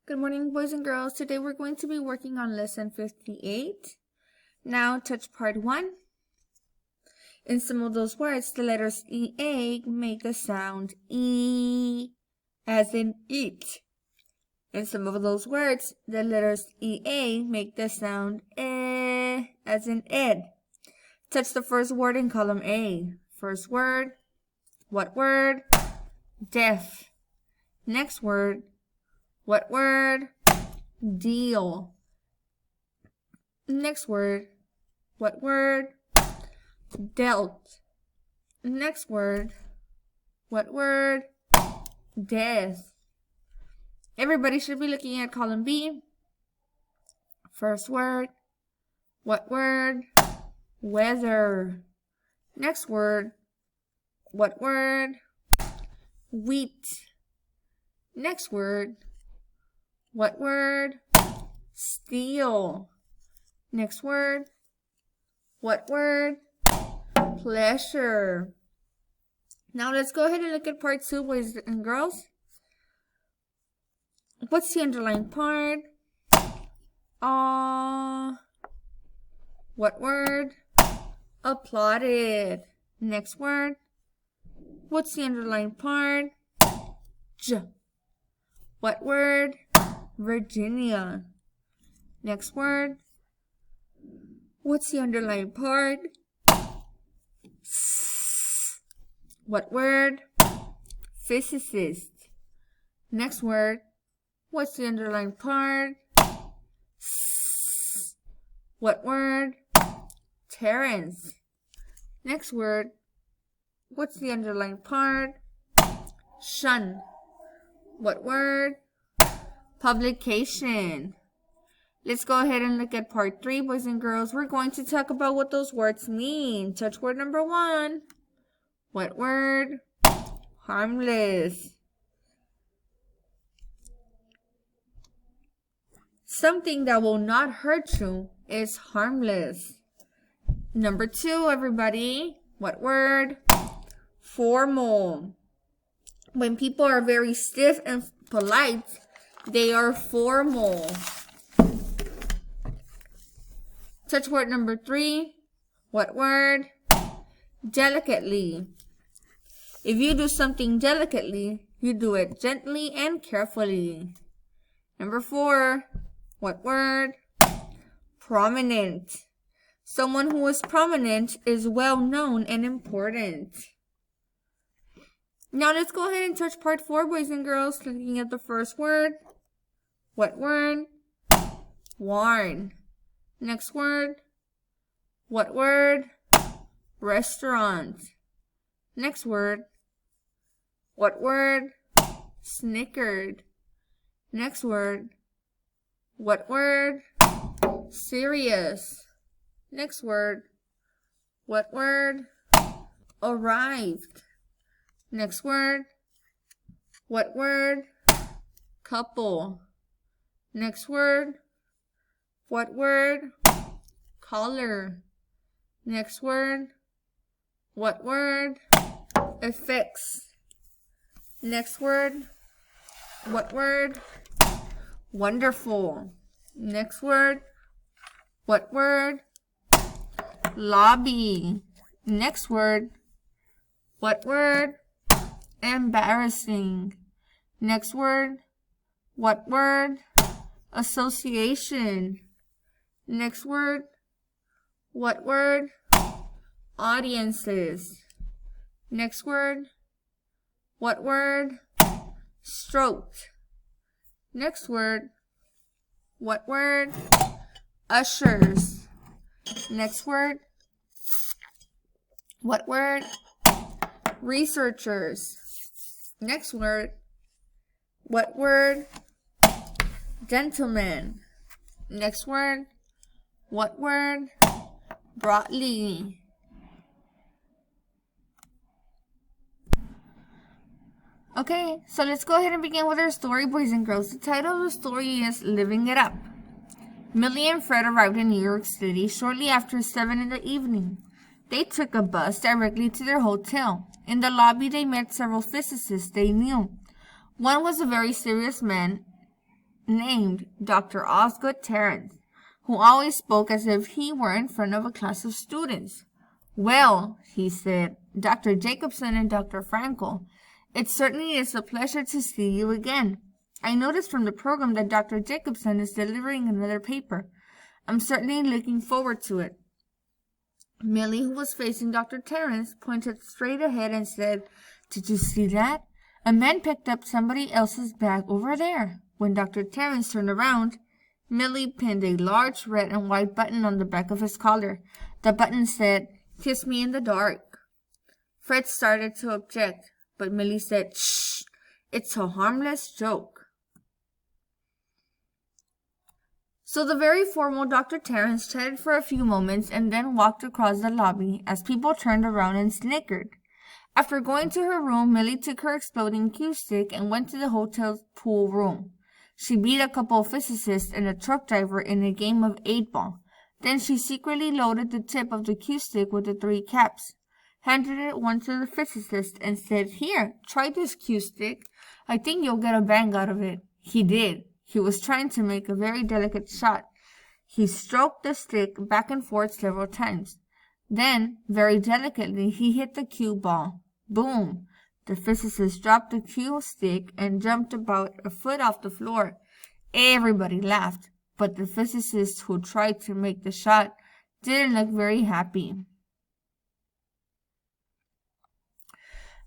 Good morning, boys and girls. Today we're going to be working on lesson 58. Now, touch part 1. In some of those words, the letters EA make the sound E, as in eat. In some of those words, the letters EA make the sound E, as in ed. Touch the first word in column A. First word, what word? Deaf. Next word, what word? Deal. Next word, what word? Dealt. Next word, what word? Death. Everybody should be looking at column B. First word, what word? Weather. Next word, what word? Wheat. Next word, what word? Steal. Next word, what word? Pleasure. Now let's go ahead and look at part 2, boys and girls. What's the underlined part? What word? Applauded. Next word. What's the underlined part? J. What word? Virginia. Next word. What's the underlined part? S. What word? Physicist. Next word. What's the underlined part? S. What word? Terrence. Next word. What's the underlined part? Shun. What word? Publication. Let's go ahead and look at part 3, boys and girls. We're going to talk about what those words mean. Touch word number 1. What word? Harmless. Something that will not hurt you is harmless. Number 2, everybody. What word? Formal. When people are very stiff and polite, they are formal. Touch word number 3. What word? Delicately. If you do something delicately, you do it gently and carefully. Number 4. What word? Prominent. Someone who is prominent is well known and important. Now let's go ahead and touch part 4, boys and girls, looking at the first word. What word? Warn. Next word. What word? Restaurant. Next word. What word? Snickered. Next word. What word? Serious. Next word. What word? Arrived. Next word. What word? Couple. Next word. What word? Color. Next word. What word? Effects. Next word. What word? Wonderful. Next word. What word? Lobby. Next word. What word? Embarrassing. Next word. What word? Association. Next word. What word? Audiences. Next word. What word? Stroked. Next word. What word? Ushers. Next word. What word? Researchers. Next word. What word? Gentleman. Next word. What word? Broadly. Okay, so let's go ahead and begin with our story, boys and girls. The title of the story is Living It Up. Millie and Fred arrived in New York City shortly after 7 in the evening. They took a bus directly to their hotel. In the lobby, they met several physicists they knew. One was a very serious man named Dr. Osgood Terrence, who always spoke as if he were in front of a class of students. "Well," he said, "Dr. Jacobson and Dr. Frankel, it certainly is a pleasure to see you again. I noticed from the program that Dr. Jacobson is delivering another paper. I'm certainly looking forward to it." Millie, who was facing Dr. Terrence, pointed straight ahead and said, "Did you see that? A man picked up somebody else's bag over there." When Dr. Terrence turned around, Millie pinned a large red and white button on the back of his collar. The button said, "Kiss me in the dark." Fred started to object, but Millie said, "Shh, it's a harmless joke." So the very formal Dr. Terrence chatted for a few moments and then walked across the lobby as people turned around and snickered. After going to her room, Millie took her exploding cue stick and went to the hotel's pool room. She beat a couple of physicists and a truck driver in a game of 8-ball. Then she secretly loaded the tip of the cue stick with the 3 caps, handed it one to the physicist, and said, "Here, try this cue stick. I think you'll get a bang out of it." He did. He was trying to make a very delicate shot. He stroked the stick back and forth several times. Then, very delicately, he hit the cue ball. Boom! The physicist dropped the cue stick and jumped about a foot off the floor. Everybody laughed, but the physicist who tried to make the shot didn't look very happy.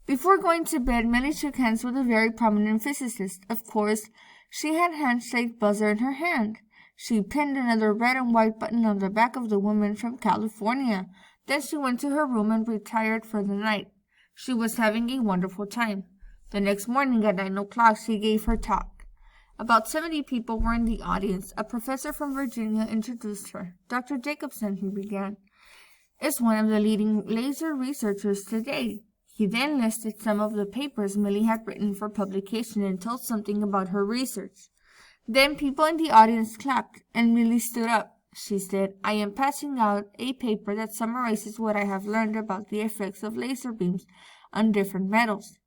Before going to bed, Millie shook hands with a very prominent physicist. Of course, she had handshake buzzer in her hand. She pinned another red and white button on the back of the woman from California. Then she went to her room and retired for the night. She was having a wonderful time. The next morning at 9 o'clock, she gave her talk. About 70 people were in the audience. A professor from Virginia introduced her. "Dr. Jacobson," he began, "is one of the leading laser researchers today." He then listed some of the papers Millie had written for publication and told something about her research. Then people in the audience clapped, and Millie stood up. She said, "I am passing out a paper that summarizes what I have learned about the effects of laser beams on different metals."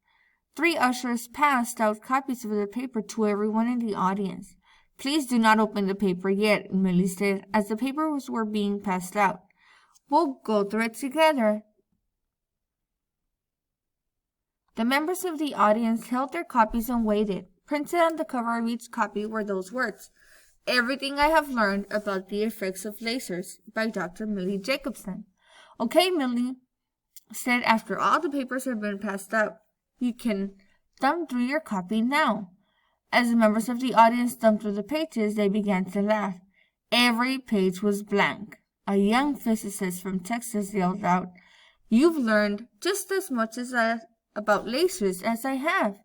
3 ushers passed out copies of the paper to everyone in the audience. "Please do not open the paper yet," Millie said, as the papers were being passed out. "We'll go through it together." The members of the audience held their copies and waited. Printed on the cover of each copy were those words, "Everything I have learned about the effects of lasers," by Dr. Millie Jacobson. "Okay," Millie said after all the papers had been passed out. "You can thumb through your copy now." As the members of the audience thumbed through the pages, they began to laugh. Every page was blank. A young physicist from Texas yelled out, "You've learned just as much about lasers as I have."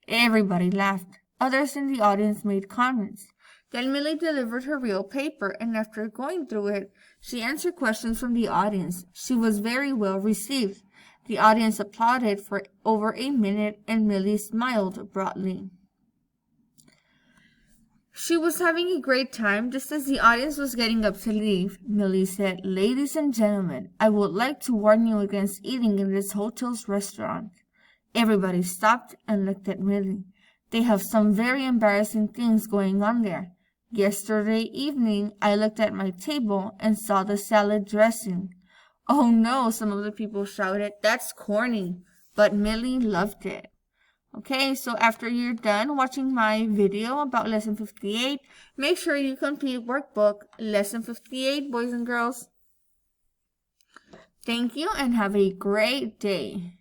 Everybody laughed. Others in the audience made comments. Then Millie delivered her real paper, and after going through it, she answered questions from the audience. She was very well received. The audience applauded for over a minute, and Millie smiled broadly. She was having a great time. Just as the audience was getting up to leave, Millie said, "Ladies and gentlemen, I would like to warn you against eating in this hotel's restaurant." Everybody stopped and looked at Millie. "They have some very embarrassing things going on there. Yesterday evening, I looked at my table and saw the salad dressing." "Oh no," some of the people shouted. "That's corny." But Millie loved it. Okay, so after you're done watching my video about Lesson 58, make sure you complete workbook Lesson 58, boys and girls. Thank you and have a great day.